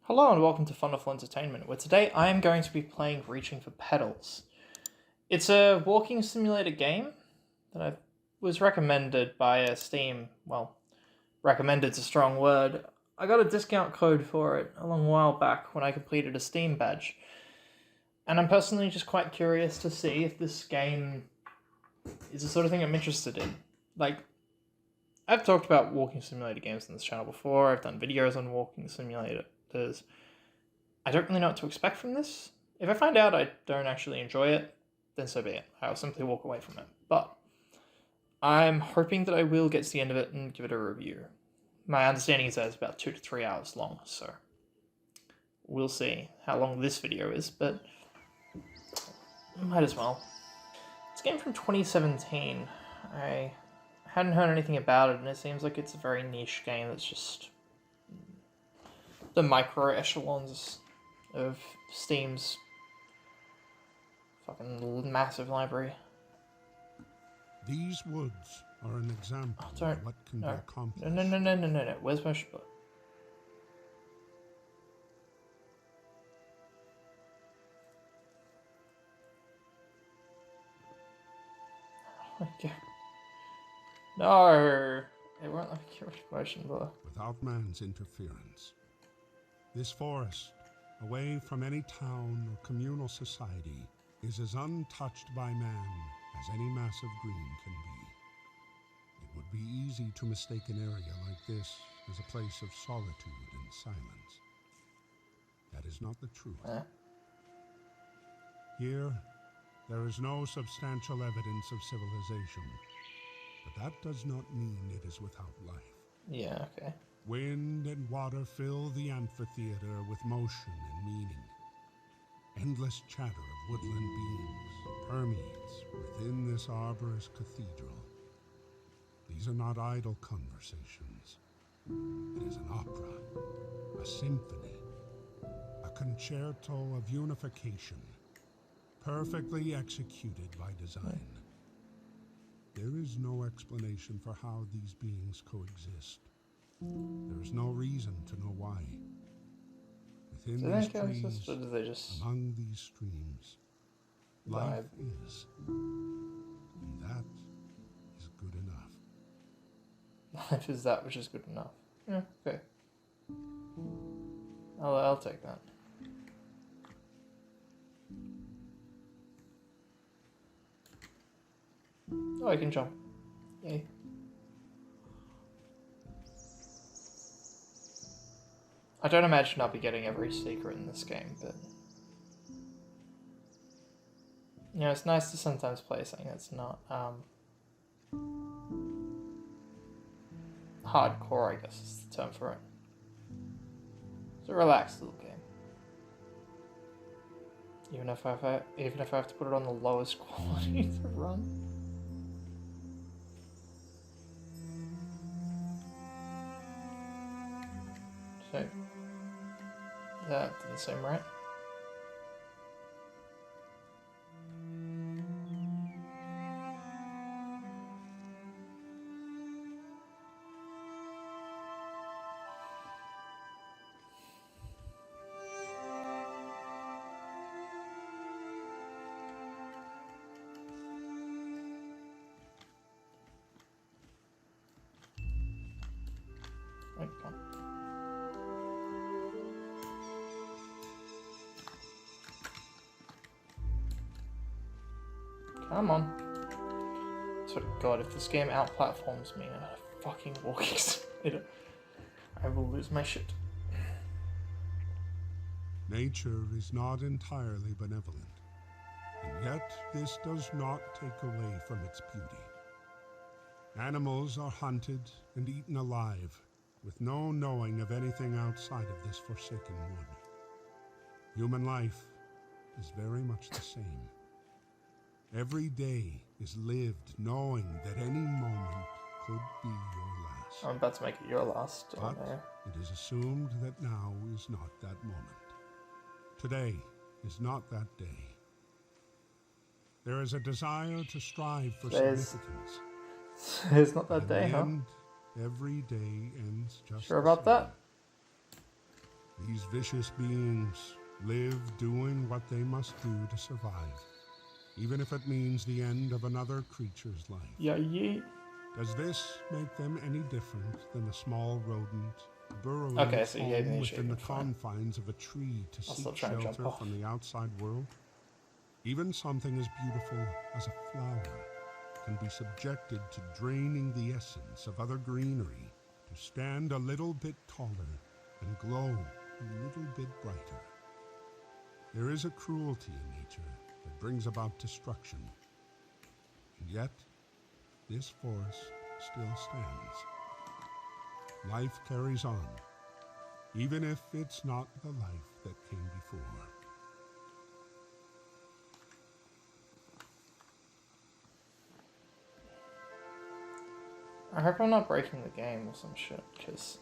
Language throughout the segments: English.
Hello and welcome to Wonderful Entertainment, where today I am going to be playing Reaching for Petals. It's a walking simulator game that was recommended by Steam. Well, recommended's a strong word. I got a discount code for it a long while back when I completed a Steam badge. And I'm personally just quite curious to see if this game is the sort of thing I'm interested in. Like, I've talked about walking simulator games on this channel before. I've done videos on walking simulators. I don't really know what to expect from this. If I find out I don't actually enjoy it, then so be it. I'll simply walk away from it. But I'm hoping that I will get to the end of it and give it a review. My understanding is that it's about 2 to 3 hours long, so we'll see how long this video is, but might as well. It's a game from 2017. I hadn't heard anything about it, and it seems like it's a very niche game that's just the micro echelons of Steam's fucking massive library. These woods are an example of what can be accomplished. No. Where's my book? Okay. No! It won't let me get rid of motion blur. Without man's interference. This forest, away from any town or communal society, is as untouched by man as any mass of green can be. It would be easy to mistake an area like this as a place of solitude and silence. That is not the truth. Here, there is no substantial evidence of civilization, but that does not mean it is without life. Yeah, okay. Wind and water fill the amphitheater with motion and meaning. Endless chatter of woodland beings permeates within this arborous cathedral. These are not idle conversations. It is an opera, a symphony, a concerto of unification, perfectly executed by design. There is no explanation for how these beings coexist. There is no reason to know why. Within these trees, among these streams, life is. And that is good enough. Life is that which is good enough. Yeah, okay. I'll take that. Oh, I can jump. Yay. I don't imagine I'll be getting every secret in this game, but you know, it's nice to sometimes play something that's not hardcore, I guess is the term for it. It's a relaxed little game. Even if I have to put it on the lowest quality to run. So that didn't seem right. Wait, come on. Come on. Swear to God, if this game out-platforms me in a fucking walking simulator, I will lose my shit. Nature is not entirely benevolent, and yet this does not take away from its beauty. Animals are hunted and eaten alive, with no knowing of anything outside of this forsaken wood. Human life is very much the same. Every day is lived knowing that any moment could be your last. I'm about to make it your last. But it is assumed that now is not that moment. Today is not that day. There is a desire to strive for significance. It's not that day, huh? Every day ends just sure about that? These vicious beings live doing what they must do to survive, even if it means the end of another creature's life. Yeah, yeah. Does this make them any different than a small rodent burrowing Okay, its so you gave me home the within the achievement for it. confines of a tree to I'll seek still try and jump shelter off. from the outside world? Even something as beautiful as a flower can be subjected to draining the essence of other greenery to stand a little bit taller and glow a little bit brighter. There is a cruelty in nature that brings about destruction. And yet, this forest still stands. Life carries on, even if it's not the life that came before. I hope I'm not breaking the game or some shit, because,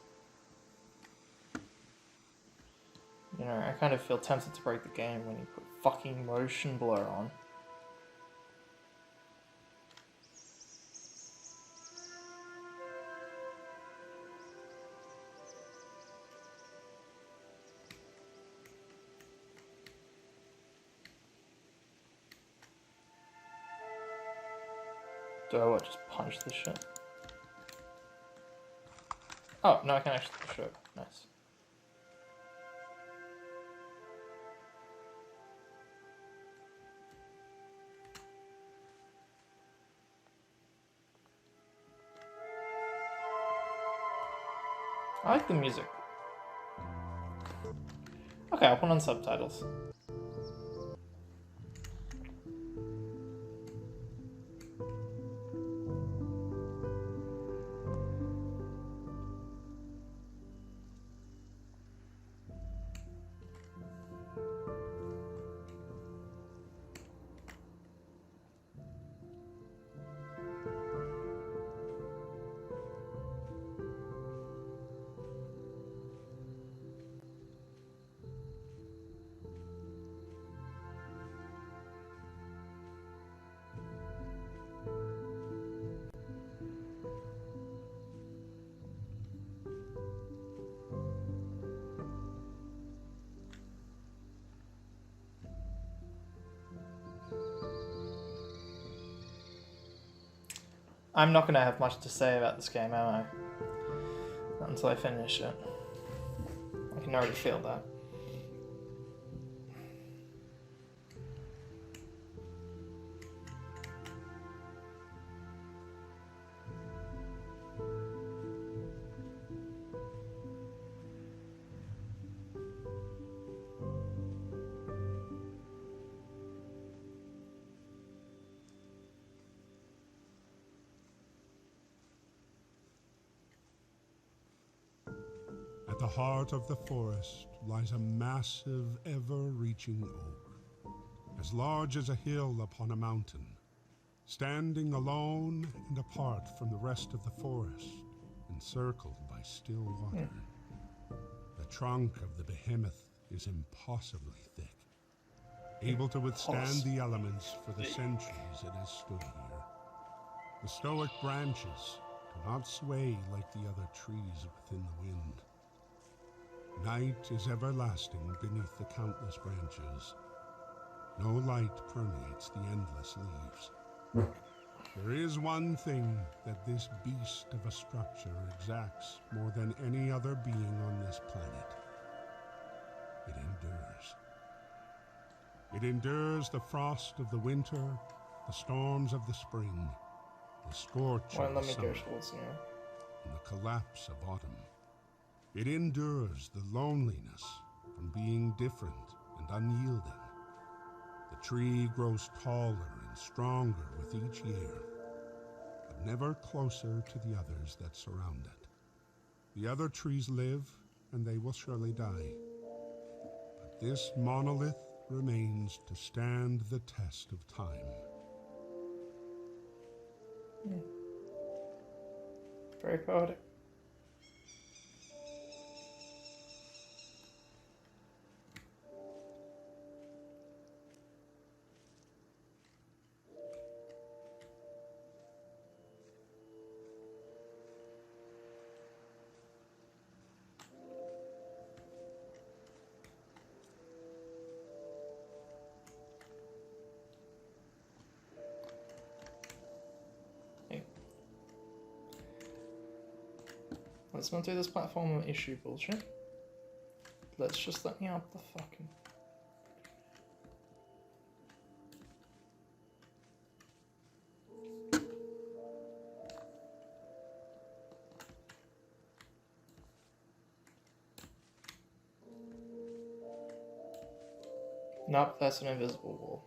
you know, I kind of feel tempted to break the game when you put fucking motion blur on. Do I what, just punch this shit? Oh, no, I can actually push it. Nice. I like the music. Okay, I'll put on subtitles. I'm not going to have much to say about this game, am I? Not until I finish it. I can already feel that. At the heart of the forest lies a massive, ever-reaching oak, as large as a hill upon a mountain, standing alone and apart from the rest of the forest, encircled by still water. The trunk of the behemoth is impossibly thick, able to withstand the elements for the centuries it has stood here. The stoic branches do not sway like the other trees within the wind. Night is everlasting beneath the countless branches. No light permeates the endless leaves. There is one thing that this beast of a structure exacts more than any other being on this planet. It endures. It endures the frost of the winter, the storms of the spring, the scorch of the summer, and the collapse of autumn. It endures the loneliness from being different and unyielding. The tree grows taller and stronger with each year, but never closer to the others that surround it. The other trees live, and they will surely die. But this monolith remains to stand the test of time. Very poetic. Let's not do this platform issue bullshit. Let's just let me up the fucking... Nope, that's an invisible wall.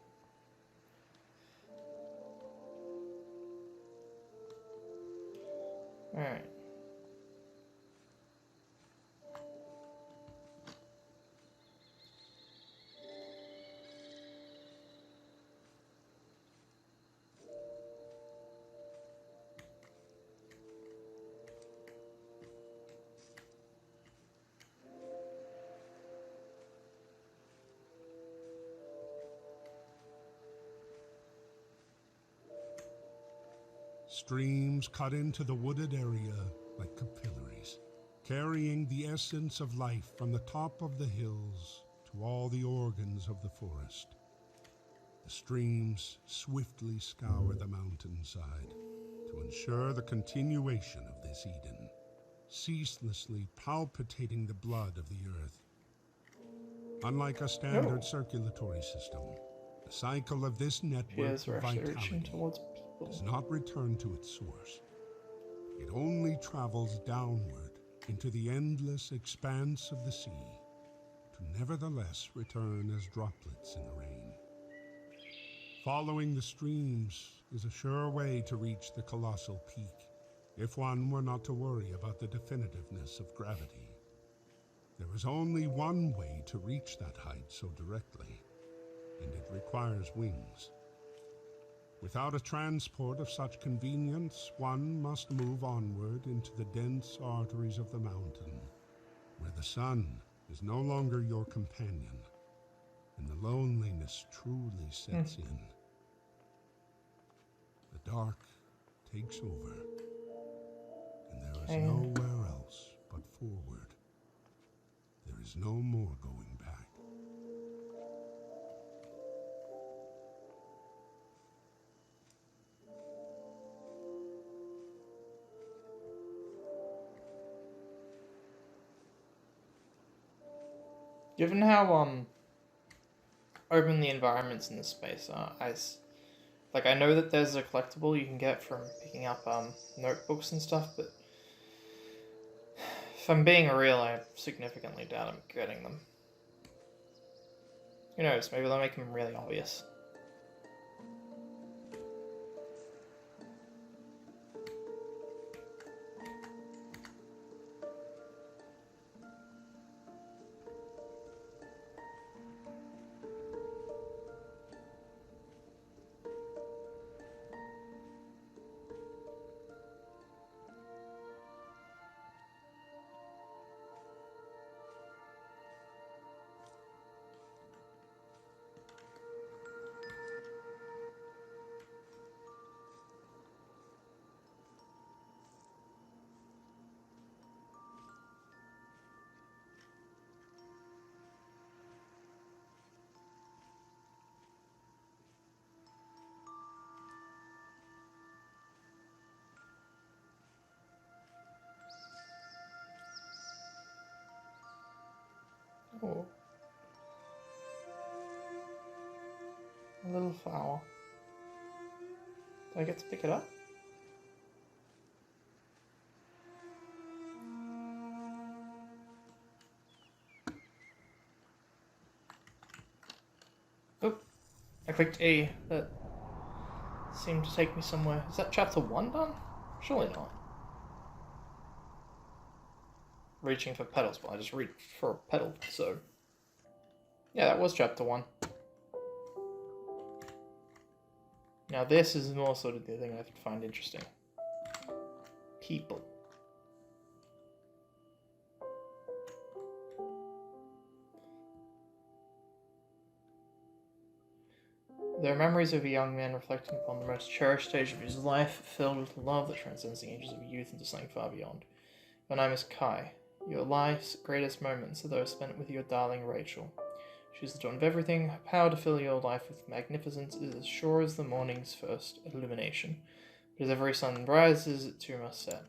Alright. Streams cut into the wooded area like capillaries, carrying the essence of life from the top of the hills to all the organs of the forest. The streams swiftly scour the mountainside to ensure the continuation of this Eden, ceaselessly palpitating the blood of the earth. Unlike a standard circulatory system, the cycle of this network of vitality does not return to its source. It only travels downward into the endless expanse of the sea, to nevertheless return as droplets in the rain. Following the streams is a sure way to reach the colossal peak, if one were not to worry about the definitiveness of gravity. There is only one way to reach that height so directly, and it requires wings. Without a transport of such convenience, one must move onward into the dense arteries of the mountain, where the sun is no longer your companion, and the loneliness truly sets in. The dark takes over, and there is nowhere else but forward. There is no more going back. Given how open the environments in this space are, I know that there's a collectible you can get from picking up notebooks and stuff, but if I'm being real, I significantly doubt I'm getting them. Who knows, maybe they'll make them really obvious. Oh. A little flower. Do I get to pick it up? Oh, I clicked A. That seemed to take me somewhere. Is that chapter 1 done? Surely not. Reaching for petals, but I just reached for a petal, so... Yeah, that was chapter 1. Now this is more sort of the thing I find interesting. People. There are memories of a young man reflecting upon the most cherished stage of his life, filled with love that transcends the ages of youth into something far beyond. Your name is Kai. Your life's greatest moments are those spent with your darling Rachel. She is the dawn of everything. Her power to fill your life with magnificence is as sure as the morning's first illumination. But as every sun rises, it too must set.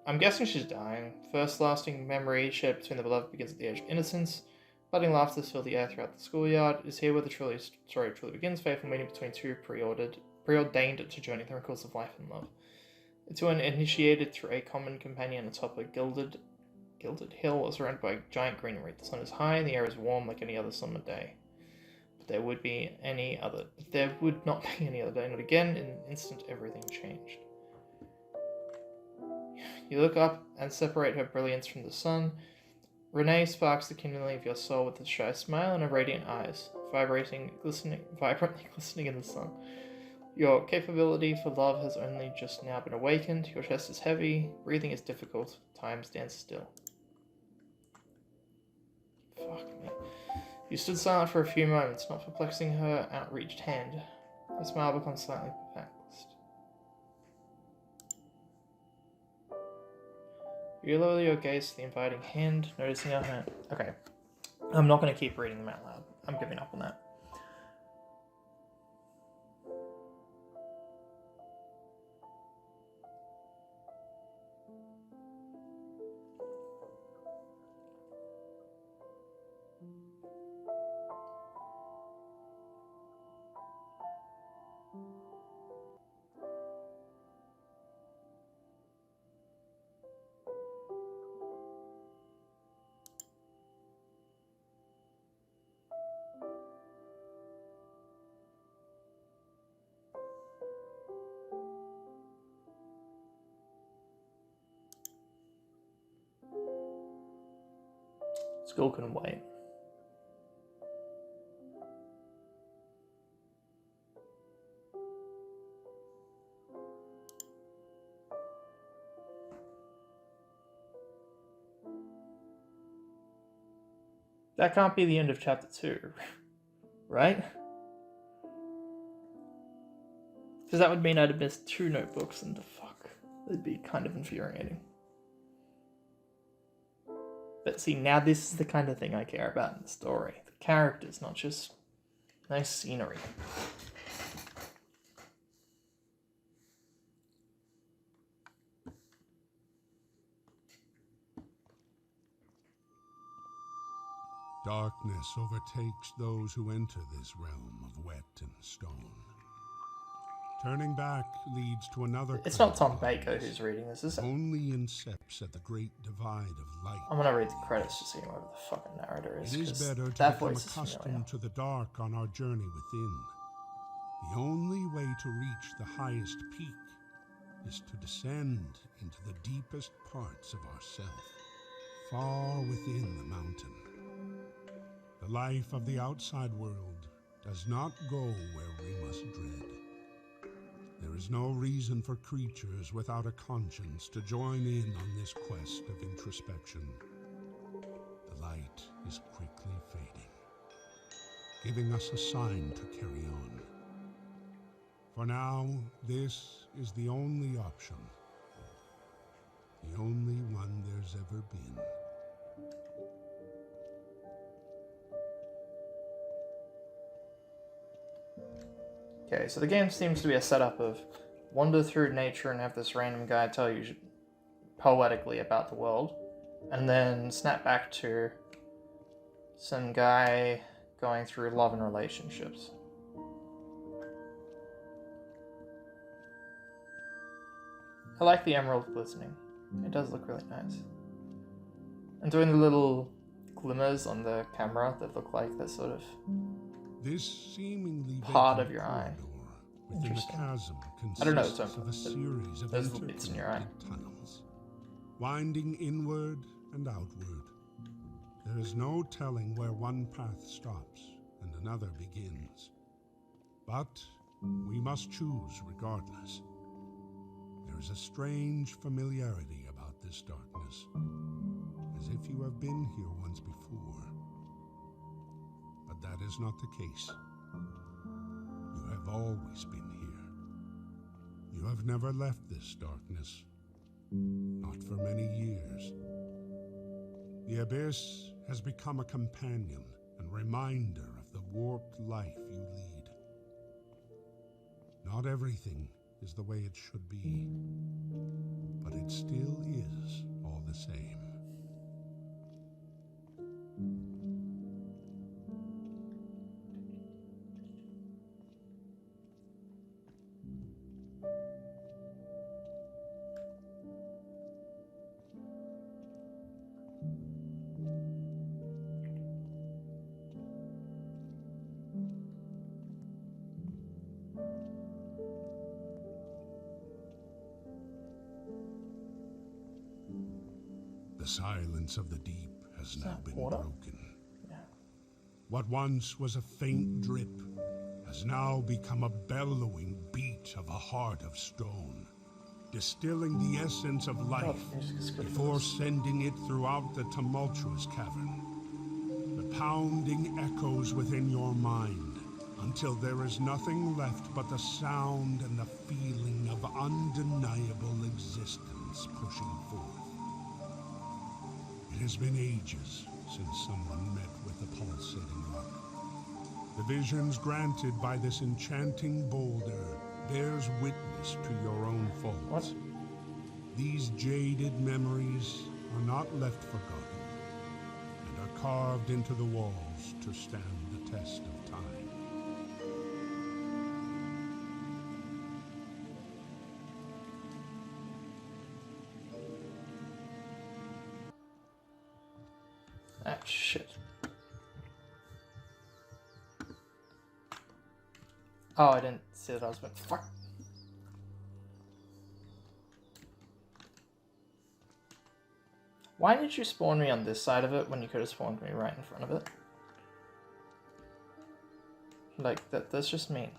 I'm guessing she's dying. First lasting memory shared between the beloved begins at the age of innocence. Budding laughter fill the air throughout the schoolyard. It is here where the story truly begins. Faithful meeting between two preordained to journey through the course of life and love. The two are initiated through a common companion atop a gilded hill surrounded by giant greenery. The sun is high and the air is warm like any other summer day. But there would not be any other day. Not again. In an instant, everything changed. You look up and separate her brilliance from the sun. Renee sparks the kindling of your soul with a shy smile and her radiant eyes, vibrantly glistening in the sun. Your capability for love has only just now been awakened. Your chest is heavy, breathing is difficult, time stands still. Fuck me. You stood silent for a few moments, not perplexing her outreached hand. Her smile becomes slightly perplexed. You lower your gaze to the inviting hand, noticing her hand. Okay. I'm not going to keep reading them out loud. I'm giving up on that. School couldn't wait. That can't be the end of chapter 2, right? Because that would mean I'd have missed 2 notebooks, and the fuck. It'd be kind of infuriating. But see, now this is the kind of thing I care about in the story. The characters, not just nice scenery. Darkness overtakes those who enter this realm of wet and stone. Turning back leads to another. It's not Tom Baker who's reading this, is it? Only incepts at the great divide of light. I'm gonna read the credits to see whoever the fucking narrator is. It is better to become accustomed to the dark on our journey within. The only way to reach the highest peak is to descend into the deepest parts of ourself, far within the mountain. The life of the outside world does not go where we must dread. There is no reason for creatures without a conscience to join in on this quest of introspection. The light is quickly fading, giving us a sign to carry on. For now, this is the only option, the only one there's ever been. Okay, so the game seems to be a setup of wander through nature and have this random guy tell you poetically about the world, and then snap back to some guy going through love and relationships. I like the emerald glistening. It does look really nice. And doing the little glimmers on the camera that look like they're sort of this seemingly part of your eye. Within the chasm I don't know consists of a series of there's little bits in your eye. tunnels, winding inward and outward. There is no telling where one path stops and another begins. But we must choose regardless. There is a strange familiarity about this darkness, as if you have been here once before. But that is not the case. You have always been here. You have never left this darkness, not for many years. The abyss has become a companion and reminder of the warped life you lead. Not everything is the way it should be, but it still is all the same. The silence of the deep has now been broken. Yeah. What once was a faint drip has now become a bellowing beat of a heart of stone, distilling the essence of life before sending it throughout the tumultuous cavern. The pounding echoes within your mind until there is nothing left but the sound and the feeling of undeniable existence pushing forth. It has been ages since someone met with the pulsating rock. The visions granted by this enchanting boulder bears witness to your own fault. What? These jaded memories are not left forgotten and are carved into the walls to stand the test of time. Ah, shit. Oh, I didn't see that I was been. Fuck. Why did you spawn me on this side of it when you could have spawned me right in front of it? Like, that's just mean.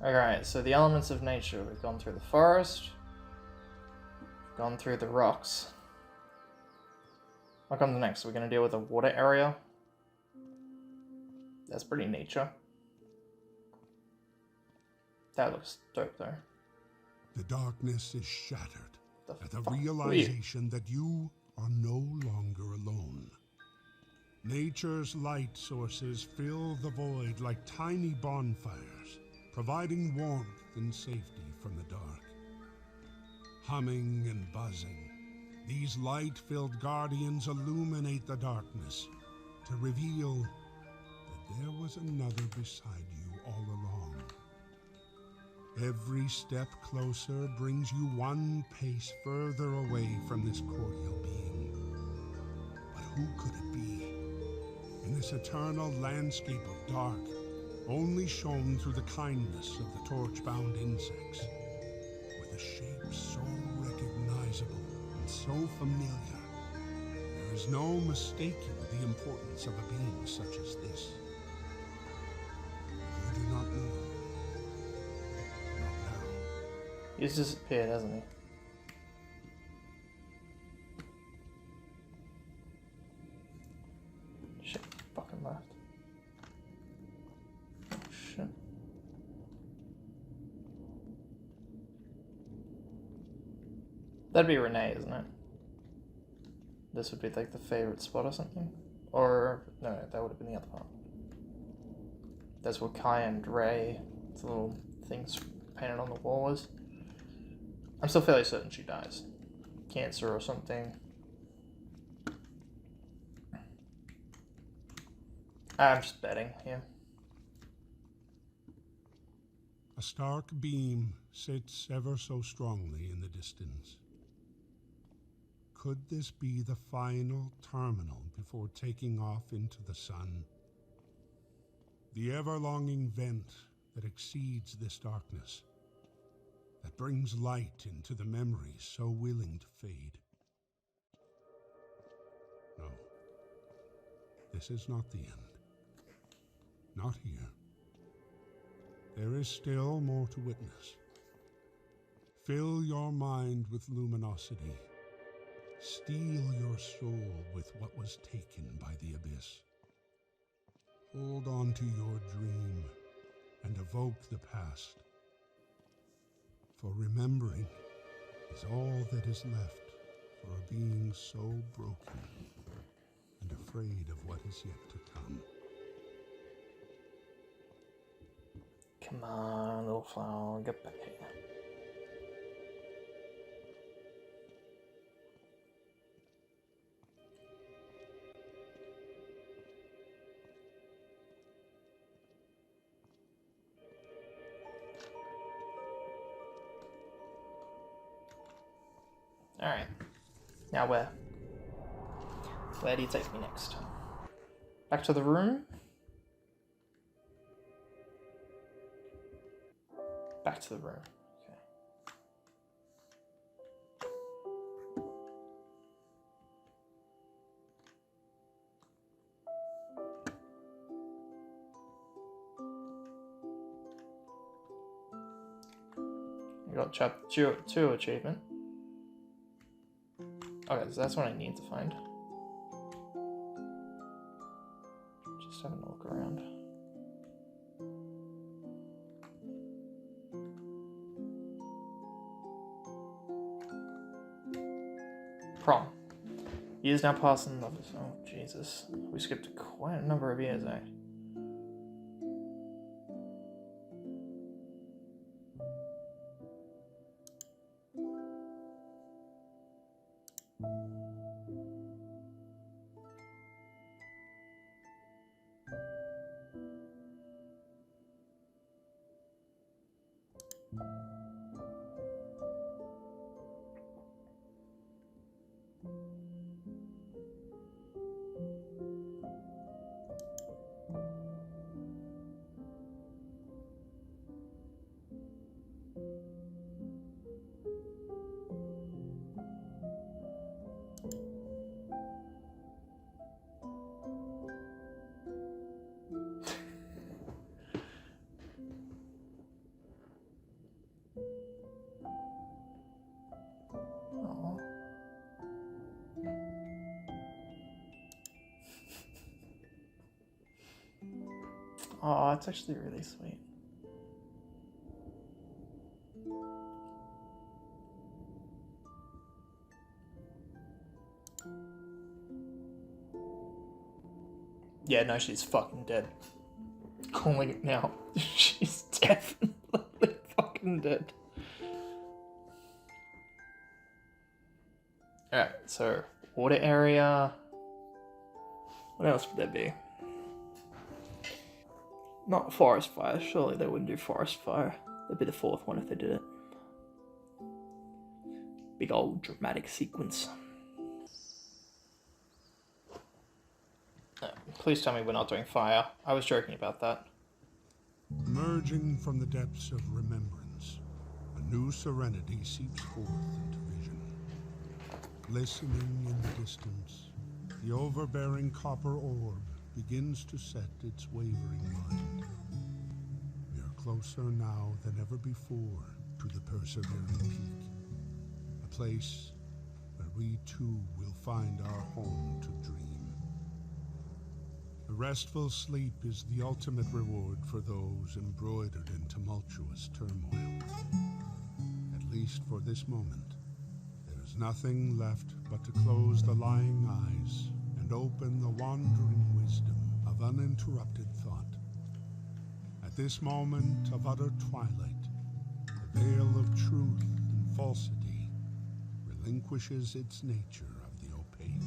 Alright, so the elements of nature. We've gone through the forest. We've gone through the rocks. What comes next? We're going to deal with the water area. That's pretty nature. That looks dope though. The darkness is shattered at the fuck? realization that you are no longer alone. Nature's light sources fill the void like tiny bonfires, providing warmth and safety from the dark. Humming and buzzing, these light-filled guardians illuminate the darkness to reveal that there was another beside you all along. Every step closer brings you one pace further away from this cordial being. But who could it be? In this eternal landscape of dark, only shown through the kindness of the torch-bound insects, with a shape so recognizable and so familiar, there is no mistaking the importance of a being such as this. You do not know. Not now. He's disappeared, hasn't he? Shit, fucking left. Oh, shit. That'd be Renee, isn't it? This would be like the favorite spot or something? Or, no, that would have been the other part. That's what Kai and Ray, the little things painted on the wall was. I'm still fairly certain she dies. Cancer or something. I'm just betting here. A stark beam sits ever so strongly in the distance. Could this be the final terminal before taking off into the sun? The ever-longing vent that exceeds this darkness, that brings light into the memories so willing to fade. No, this is not the end. Not here. There is still more to witness. Fill your mind with luminosity. Steal your soul with what was taken by the abyss. Hold on to your dream and evoke the past. For remembering is all that is left for a being so broken and afraid of what is yet to come. Come on, little flower, get back here. Alright. Now where? Where do you take me next? Back to the room? Back to the room. Okay. I got chapter 2 achievement. Okay, so that's what I need to find. Just having a look around. Prom. Years now pass in lovers. Oh, Jesus. We skipped quite a number of years, eh? Oh, it's actually really sweet. Yeah, no, she's fucking dead. Calling it now. She's definitely fucking dead. Alright, so water area. What else would there be? Not forest fire. Surely they wouldn't do forest fire. That'd be the fourth one if they did it. Big old dramatic sequence. Please tell me we're not doing fire. I was joking about that. Emerging from the depths of remembrance, a new serenity seeps forth into vision. Listening in the distance, the overbearing copper orb begins to set its wavering mind. We are closer now than ever before to the persevering peak, a place where we too will find our home to dream. A restful sleep is the ultimate reward for those embroidered in tumultuous turmoil. At least for this moment, there is nothing left but to close the lying eyes and open the wandering wisdom of uninterrupted thought. At this moment of utter twilight, the veil of truth and falsity relinquishes its nature of the opaque.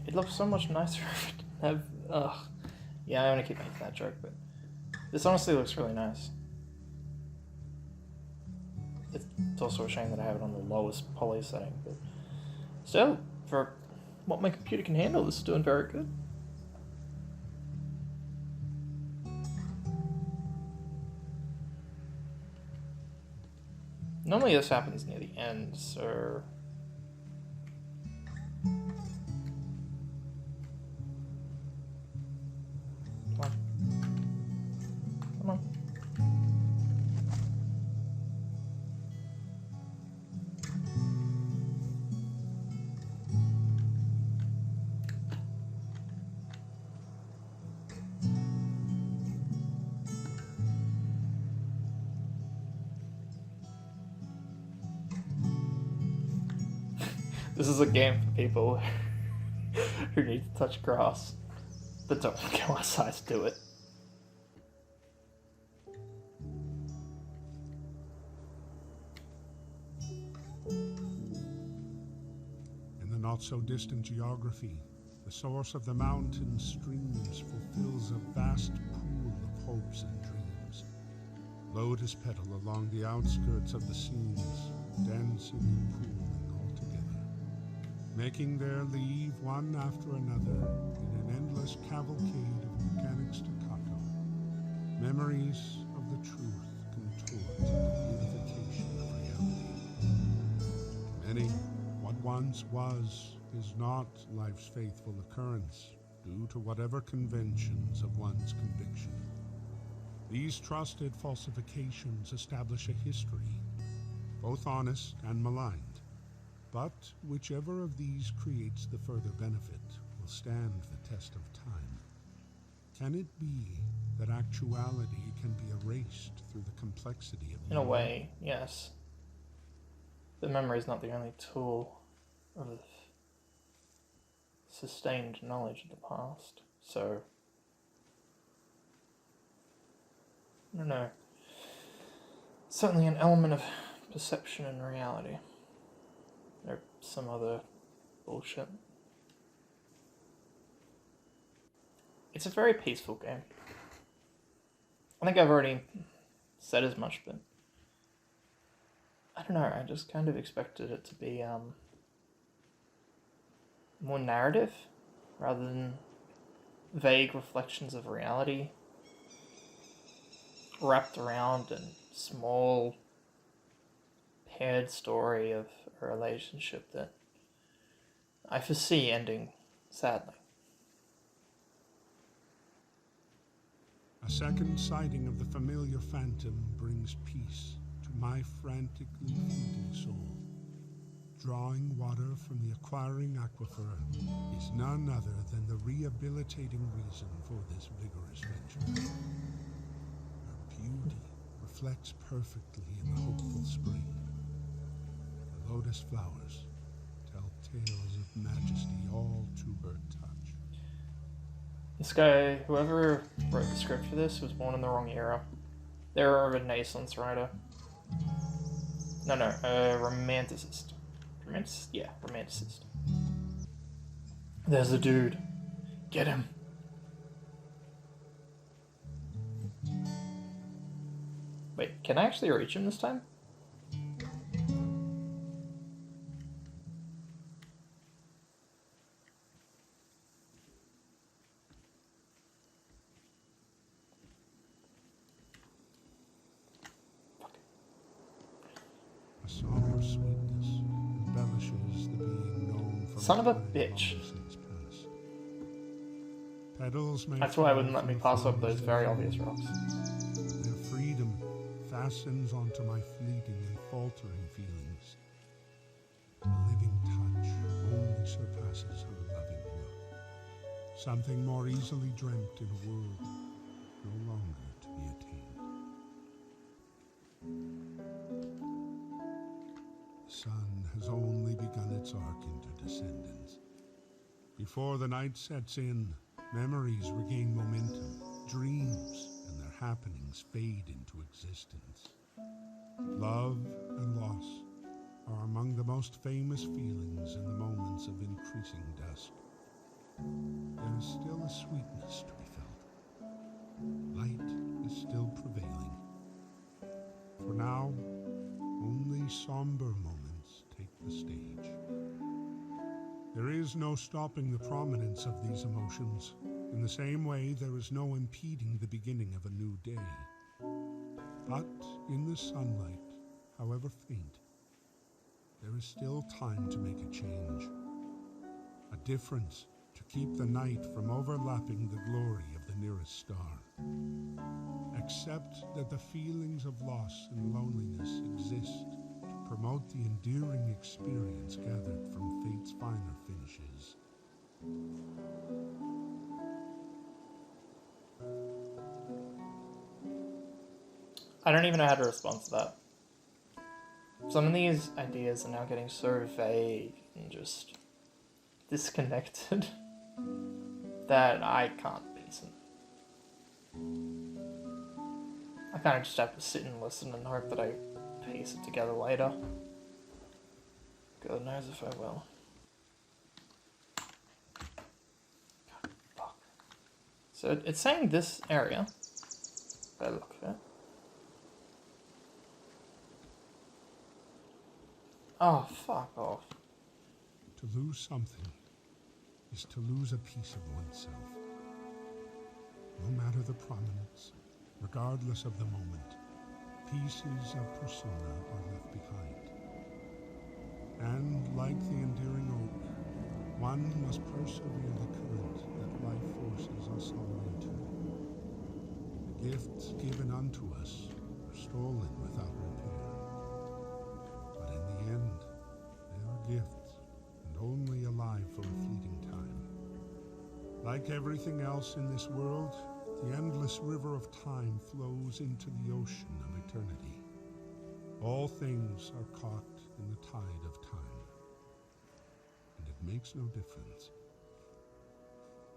It looks so much nicer if it didn't have... Yeah, I want to keep making that joke, but... This honestly looks really nice. It's also a shame that I have it on the lowest poly setting, but... Still, for what my computer can handle, this is doing very good. Normally this happens near the end, so... Come on. Come on. This is a game for people who need to touch grass. But don't go outside to do it. In the not-so-distant geography, the source of the mountain streams fulfills a vast pool of hopes and dreams. Lotus petal along the outskirts of the scenes, dancing and pooling all together, making their leave one after another in an endless cavalcade of organic staccato. Memories of the truth contort the unification of reality. To many, what once was is not life's faithful occurrence, due to whatever conventions of one's conviction. These trusted falsifications establish a history, both honest and maligned, but whichever of these creates the further benefit will stand the test of time. Can it be that actuality can be erased through the complexity of In a way, yes. But memory is not the only tool of sustained knowledge of the past, so I don't know. Certainly an element of perception and reality. Or some other bullshit. It's a very peaceful game. I think I've already said as much, but I don't know, I just kind of expected it to be more narrative rather than vague reflections of reality wrapped around a small paired story of a relationship that I foresee ending sadly. A second sighting of the familiar phantom brings peace to my frantically fleeting soul. Drawing water from the acquiring aquifer is none other than the rehabilitating reason for this vigorous venture. Her beauty reflects perfectly in the hopeful spring. The lotus flowers tell tales of majesty all to her touch. This guy, whoever wrote the script for this, was born in the wrong era. They're a Renaissance writer. No, a romanticist. Yeah, romanticist. There's the dude. Get him. Wait, can I actually reach him this time? A somber sweetness embellishes the being known from Son of a bitch. Petals may That's why I wouldn't let me pass up those very obvious rocks. Their freedom fastens onto my fleeting and faltering feelings. A living touch only surpasses her loving look. Something more easily dreamt in a world no longer to be attained. The sun has only begun its arc into descendants. Before the night sets in, memories regain momentum, dreams and their happenings fade into existence. Love and loss are among the most famous feelings in the moments of increasing dusk. There is still a sweetness to be felt. Light is still prevailing. For now, only somber moments take the stage. There is no stopping the prominence of these emotions. In the same way, there is no impeding the beginning of a new day. But in the sunlight, however faint, there is still time to make a change. A difference to keep the night from overlapping the glory of the nearest star. Accept that the feelings of loss and loneliness exist to promote the endearing experience gathered from fate's finer finishes. I don't even know how to respond to that. Some of these ideas are now getting so vague and just disconnected. that I can't piece it. I kind of just have to sit and listen and hope that I piece it together later. God knows if I will. God, fuck. So it's saying this area, if I look at it. Oh, fuck off. To lose something is to lose a piece of oneself. No matter the prominence, regardless of the moment, pieces of persona are left behind. And like the enduring oak, one must persevere the current that life forces us all into. The gifts given unto us are stolen without repair. But in the end, they are gifts, and only alive for a fleeting time. Like everything else in this world, the endless river of time flows into the ocean of eternity. All things are caught in the tide of time, and it makes no difference.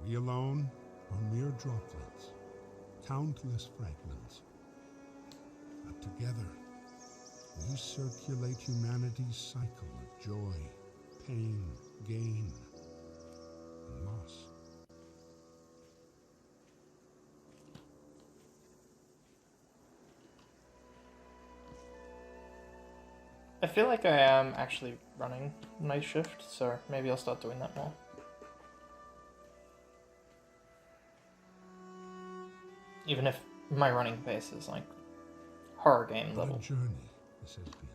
We alone are mere droplets, countless fragments. But together, we circulate humanity's cycle of joy, pain, gain, and loss. I feel like I am actually running night shift, so maybe I'll start doing that more. Even if my running pace is like horror game level. What a journey this has been.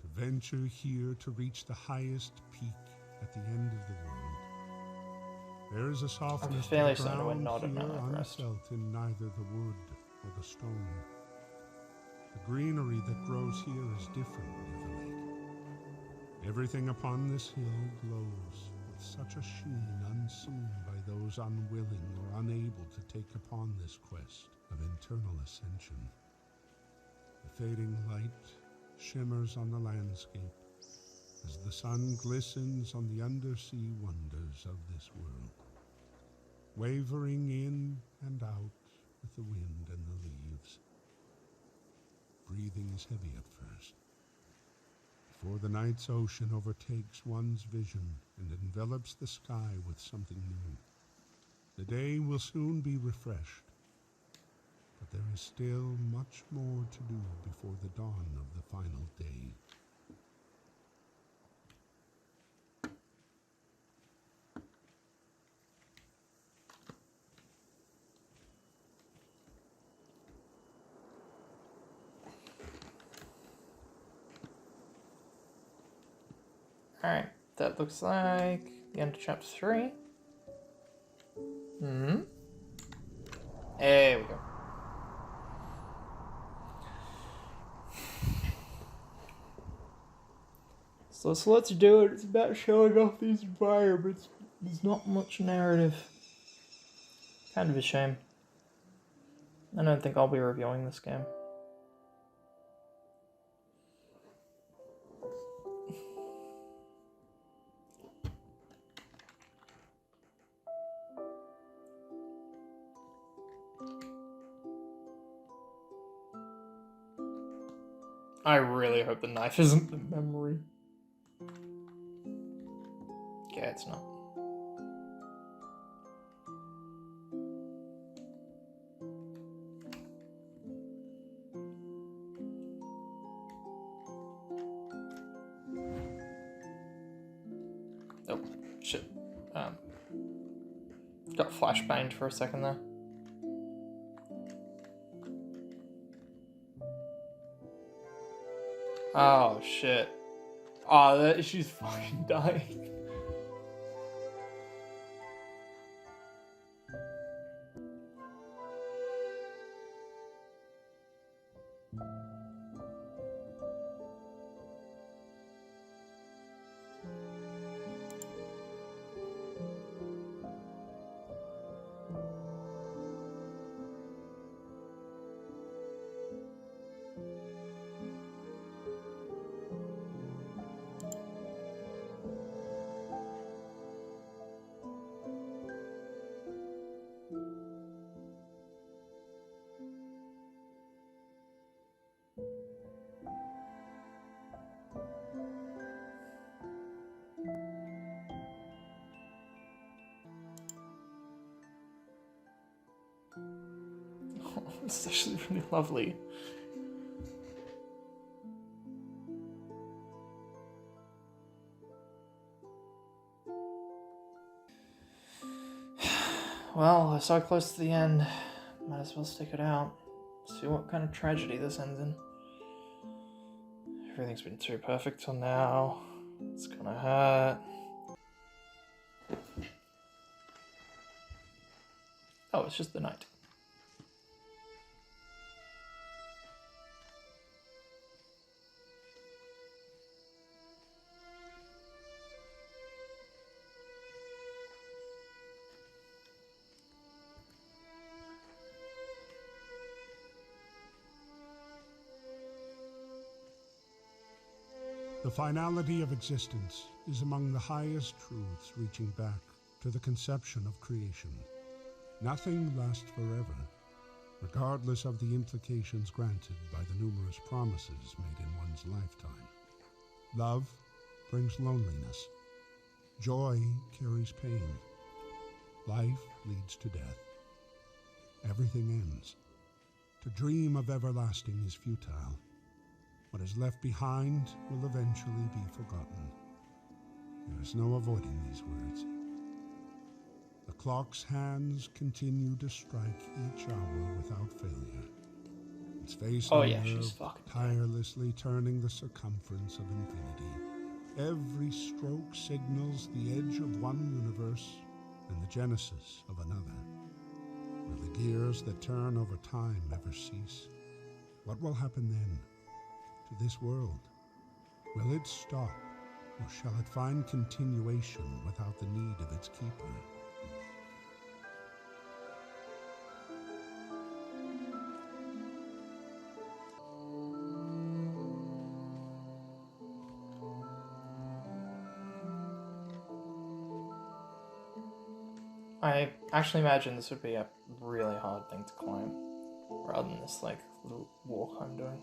To venture here to reach the highest peak at the end of the world. There is a softness to fairly the certain we're ground not at here Mount Everest. unfelt in neither the wood or the stone. The greenery that grows here is different near the lake. Everything upon this hill glows with such a sheen unseen by those unwilling or unable to take upon this quest of internal ascension. The fading light shimmers on the landscape as the sun glistens on the undersea wonders of this world, wavering in and out with the wind and the leaves. Breathing is heavy at first, before the night's ocean overtakes one's vision and envelops the sky with something new. The day will soon be refreshed, but there is still much more to do before the dawn of the final day. Alright, that looks like the end of chapter 3. There we go. So let's do it. It's about showing off these environments. There's not much narrative. Kind of a shame. I don't think I'll be reviewing this game. I really hope the knife isn't the memory. Yeah, it's not. Oh, shit. Got flashbanged for a second there. Oh, shit. Oh, she's fucking dying. It's actually really lovely. Well, we're so close to the end. Might as well stick it out. See what kind of tragedy this ends in. Everything's been too perfect till now. It's gonna hurt. Oh, it's just the night. The finality of existence is among the highest truths reaching back to the conception of creation. Nothing lasts forever, regardless of the implications granted by the numerous promises made in one's lifetime. Love brings loneliness. Joy carries pain. Life leads to death. Everything ends. To dream of everlasting is futile. What is left behind will eventually be forgotten. There is no avoiding these words. The clock's hands continue to strike each hour without failure. Its face she's fucking tirelessly turning the circumference of infinity. Every stroke signals the edge of one universe and the genesis of another. Will the gears that turn over time ever cease? What will happen then to this world? Will it stop, or shall it find continuation without the need of its keeper? I actually imagine this would be a really hard thing to climb, rather than this like little walk I'm doing.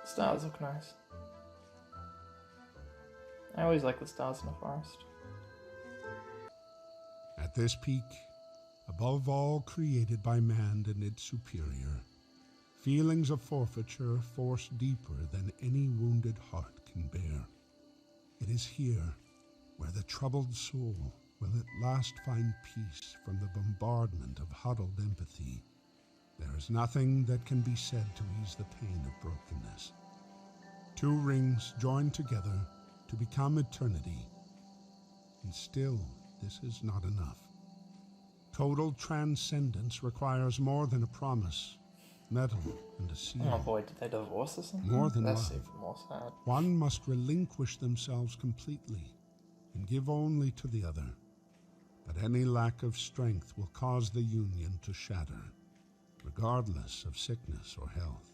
Stars look nice. I always like the stars in the forest. At this peak, above all created by man and its superior, feelings of forfeiture force deeper than any wounded heart can bear. It is here where the troubled soul will at last find peace from the bombardment of huddled empathy. There is nothing that can be said to ease the pain of brokenness. Two rings join together to become eternity. And still, this is not enough. Total transcendence requires more than a promise, metal, and a seal. Oh boy, did they divorce or something? More than That's love. even more sad. One must relinquish themselves completely and give only to the other. But any lack of strength will cause the union to shatter, regardless of sickness or health.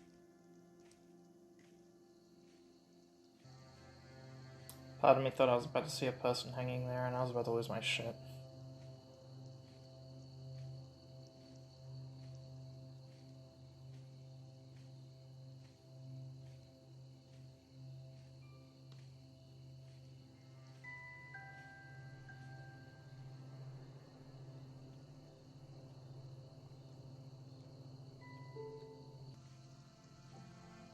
Part of me thought I was about to see a person hanging there and I was about to lose my shit.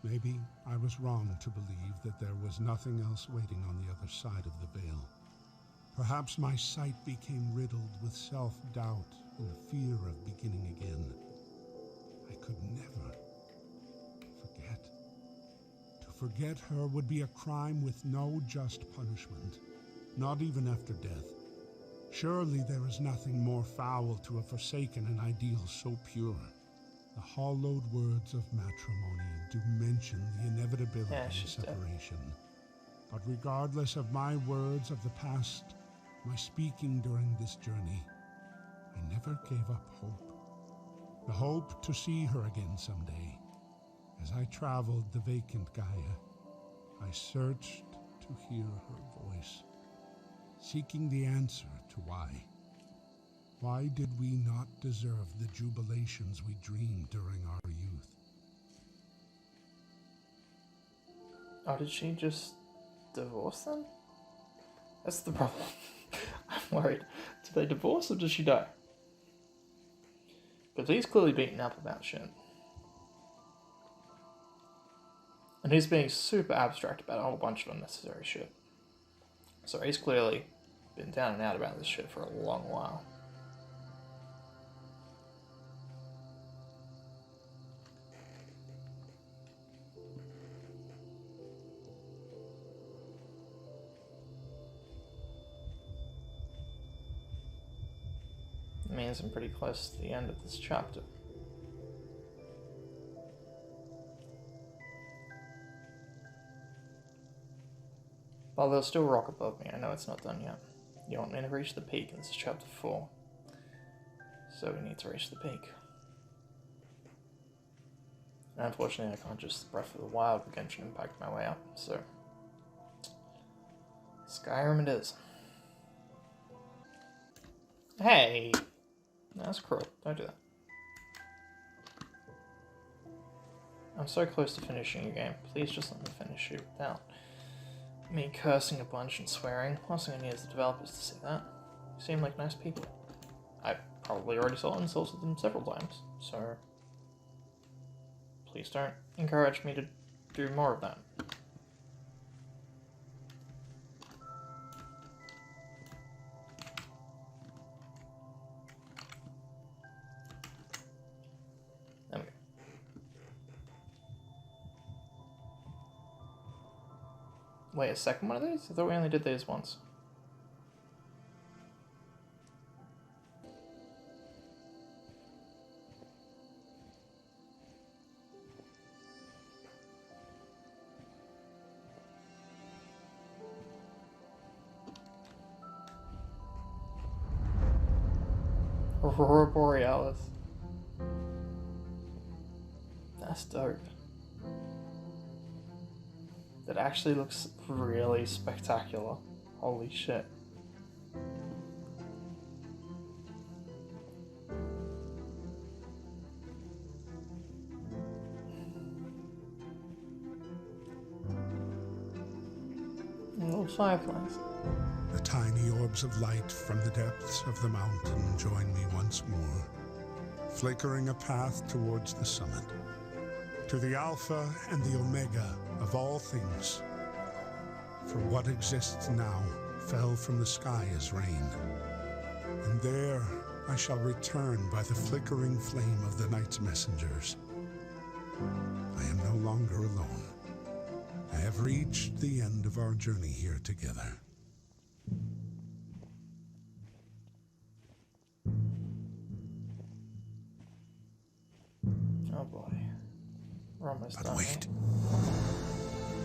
Maybe I was wrong to believe that there was nothing else waiting on the other side of the veil. Perhaps my sight became riddled with self-doubt and the fear of beginning again. I could never forget. To forget her would be a crime with no just punishment, not even after death. Surely there is nothing more foul to have forsaken an ideal so pure. The hallowed words of matrimony do mention the inevitability of separation. But regardless of my words of the past, my speaking during this journey, I never gave up hope. The hope to see her again someday. As I traveled the vacant Gaia, I searched to hear her voice, seeking the answer to why. Why did we not deserve the jubilations we dreamed during our youth? Oh, did she just divorce them? That's the problem. I'm worried. Did they divorce or did she die? Because he's clearly beaten up about shit. And he's being super abstract about a whole bunch of unnecessary shit. So he's clearly been down and out about this shit for a long while. It means I'm pretty close to the end of this chapter. While there's still rock above me, I know it's not done yet. You want me to reach the peak, and this is chapter 4. So we need to reach the peak. And unfortunately I can't just Breath of the Wild with Genshin Impact my way up, so... Skyrim it is. Hey! That's cruel. Don't do that. I'm so close to finishing your game. Please just let me finish it without me cursing a bunch and swearing. Last thing I need is the developers to see that. You seem like nice people. I probably already saw and insulted them several times, so please don't encourage me to do more of that. There we go. Wait, a second one of these? I thought we only did these once. Aurora Borealis. That's dope. That actually looks really spectacular. Holy shit. Little fireflies. The tiny orbs of light from the depths of the mountain join me once more, flickering a path towards the summit, to the Alpha and the Omega of all things. For what exists now fell from the sky as rain, and there I shall return by the flickering flame of the night's messengers. I am no longer alone. I have reached the end of our journey here together. Oh boy. We're almost But done. wait.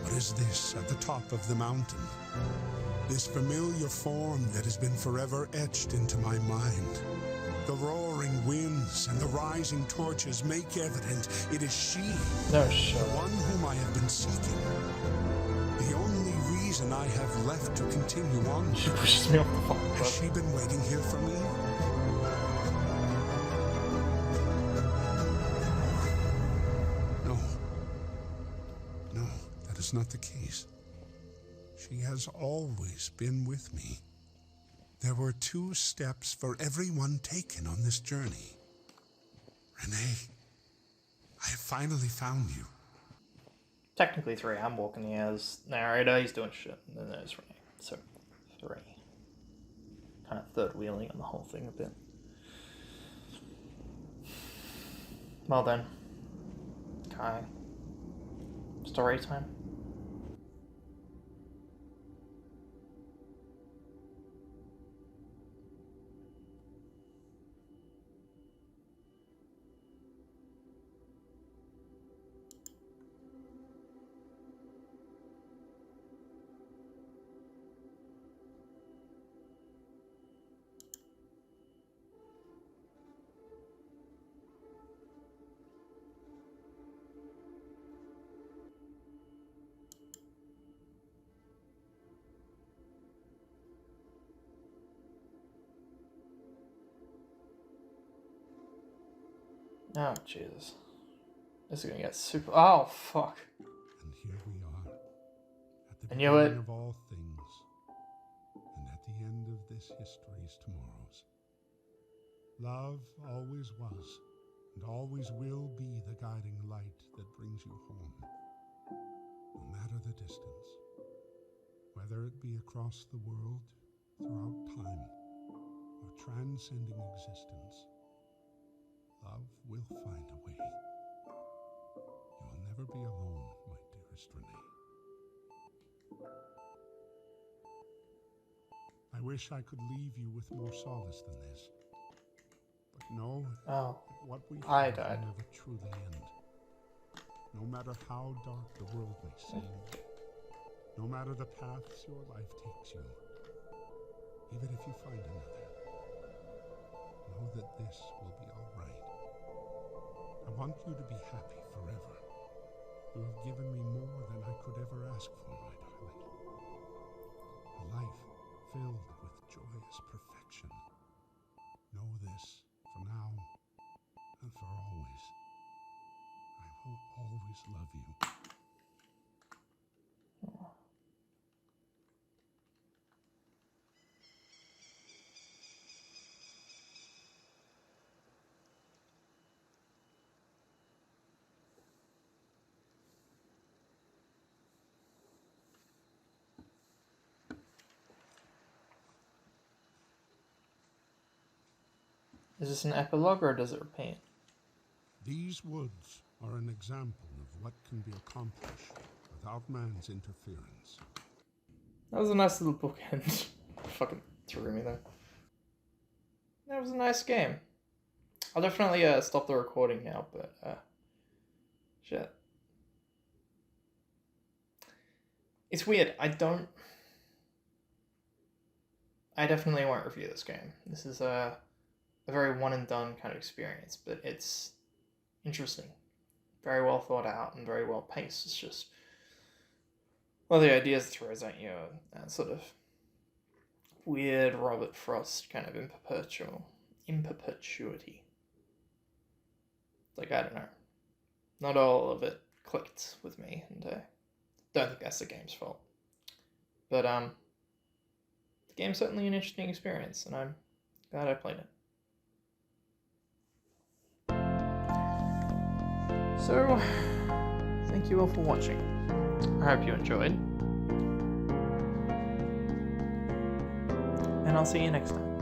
What is this at the top of the mountain? This familiar form that has been forever etched into my mind. The roaring winds and the rising torches make evident it is she, No shit. the one whom I have been seeking. The only reason I have left to continue on. She pushes me off the fucking Has cliff. she been waiting here for me? No. No, that is not the case. She has always been with me. There were 2 steps for every one taken on this journey. Renee, I have finally found you. Technically 3. I'm walking here as narrator, he's doing shit, and then there's Renee. So, 3. Kind of third wheeling on the whole thing a bit. Well then. Kai. Story time. Oh, Jesus. This is gonna get super... Oh, fuck. And here we are, I knew it. Of all things, and at the end of this history's tomorrows. Love always was, and always will be the guiding light that brings you home, no matter the distance. Whether it be across the world, throughout time, or transcending existence, love will find a way. You'll never be alone, my dearest Renee. I wish I could leave you with more solace than this. But know Oh, that what we I have died. will never truly end. No matter how dark the world may seem, no matter the paths your life takes you, even if you find another, know that this will be all right. I want you to be happy forever. You have given me more than I could ever ask for, my darling. A life filled with joyous perfection. Know this for now and for always. I will always love you. Is this an epilogue or does it repeat? These woods are an example of what can be accomplished without man's interference. That was a nice little bookend. Fucking threw me though. That was a nice game. I'll definitely stop the recording now, but shit. It's weird. I definitely won't review this game. This is a very one and done kind of experience, but it's interesting. Very well thought out and very well paced. It's just, well, the ideas it throws at you are that sort of weird Robert Frost kind of in perpetuity. Like, I don't know. Not all of it clicked with me, and I don't think that's the game's fault. But the game's certainly an interesting experience, and I'm glad I played it. So, thank you all for watching. I hope you enjoyed. And I'll see you next time.